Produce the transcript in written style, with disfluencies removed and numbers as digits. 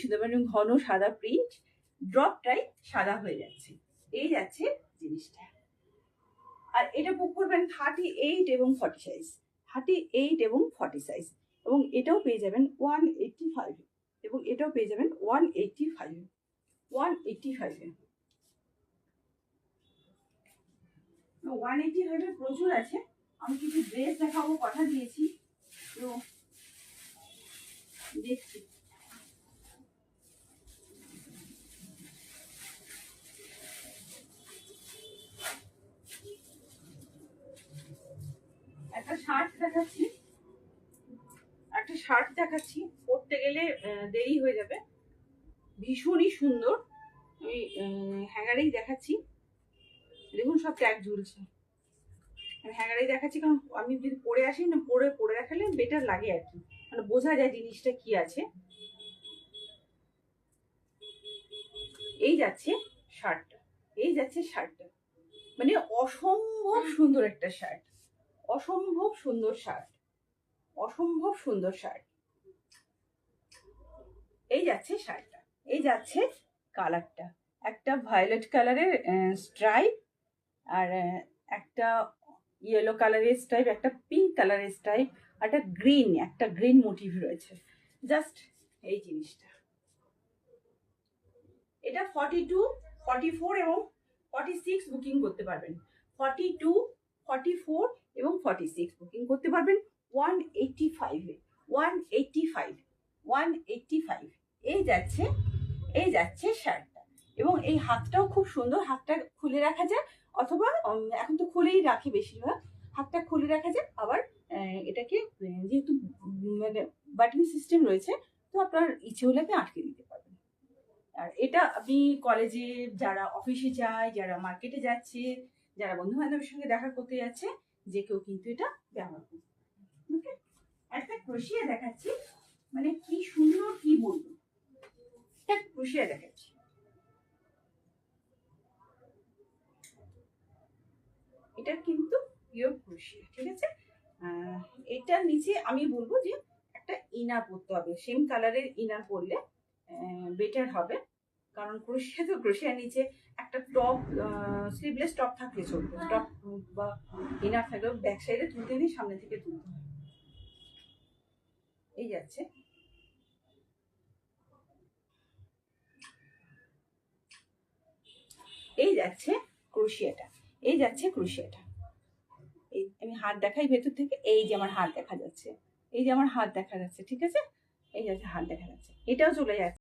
সুন্দর, মানে ঘন সাদা প্রিন্ট, ড্রপটাই সাদা হয়ে যাচ্ছে। এই যাচ্ছে জিনিসটা। আর এটা বুক করবেন 38 এবং 40 সাইজ, 38 এবং 40 সাইজ। এবং এটাও পেয়ে যাবেন 185, এবং এটাও পেয়ে যাবেন 185, 185 এ। 185 এর প্রচুর আছে। আমি কিছু ড্রেস দেখাবো, কথা দিয়েছি, তো দেখছি। একটা শার্ট দেখাচ্ছি, একটা শার্ট দেখাচ্ছি, পরতে গেলে দেরি হয়ে যাবে, ভীষণই সুন্দর। আমি হ্যাঙ্গারেই দেখাচ্ছি, দেখুন সব ট্যাগ ঝুলছে। আমি হ্যাঙ্গারেই দেখাচ্ছি, কারণ আমি যদি পরে আসি না, পরে দেখালে বেটার লাগে আর কি, মানে বোঝা যায় জিনিসটা কি আছে। এই যাচ্ছে শার্টটা, এই যাচ্ছে শার্টটা, মানে অসম্ভব সুন্দর একটা শার্ট, অসম্ভব সুন্দর শার্ট, অসম্ভব সুন্দর শার্ট। এই যাচ্ছে শার্টটা, এই যাচ্ছে কালারটা, একটা ভায়োলেট কালারের স্ট্রাইপ, আর একটা ইয়েলো কালারের স্ট্রাইপ, একটা পিঙ্ক কালারের স্ট্রাইপ, আর একটা গ্রিন মোটিভ রয়েছে। জাস্ট এই জিনিসটা, এটা 42, 44 এবং 46 বুকিং করতে পারবেন। 42, 44 এবং 46 বুকিং করতে পারবেন 185 এ, 185, 185। এই যাচ্ছে, এই যাচ্ছে শার্টটা। এবং এই হাতটাও খুব সুন্দর, হাতটা খুলে রাখা যায়, অথবা এখন তো খুলেই রাখি বেশিরভাগ, হাতটা খুলে রাখা যায়। আবার এটাকে যেহেতু মানে বাটন সিস্টেম রয়েছে, তো আপনার ইচ্ছে হলে আপনি আটকে দিতে পারবেন। আর এটা আপনি কলেজে, যারা অফিসে যায়, যারা মার্কেটে যাচ্ছে, যারা বন্ধু বান্ধবের সঙ্গে দেখা করতে যাচ্ছে, যে কেউ কিন্তু এটা ব্যবহার করতে পারে। ওকে, একটা ক্রোশিয়া দেখাচ্ছি, মানে কি সুন্দর, কি বলবো, একটা ক্রোশিয়া দেখাচ্ছি। এটা কিন্তু পিওর ক্রোশিয়া, ঠিক আছে। এটার নিচে আমি বলবো যে একটা ইনার পরতে হবে, সেম কালারের ইনার পরলে বেটার হবে। কারণ ক্রোশিয়া তো, ক্রোশিয়ার নিচে একটা টপ, স্লিভলেস টপ থাকলে চলবে, টপ বা ইনার থাকলেও ব্যাক সাইডে তুলতে নেই, সামনে থেকে তুলতে হবে। এই যাচ্ছে, এই যাচ্ছে ক্রোশিয়াটা, এই যাচ্ছে ক্রোশিয়াটা। এই আমি হাত দেখাই ভেতর থেকে, এই যে আমার হাত দেখা যাচ্ছে, এই যে আমার হাত দেখা যাচ্ছে, ঠিক আছে, এই যাচ্ছে হাত দেখা যাচ্ছে, এটাও চলে যাচ্ছে।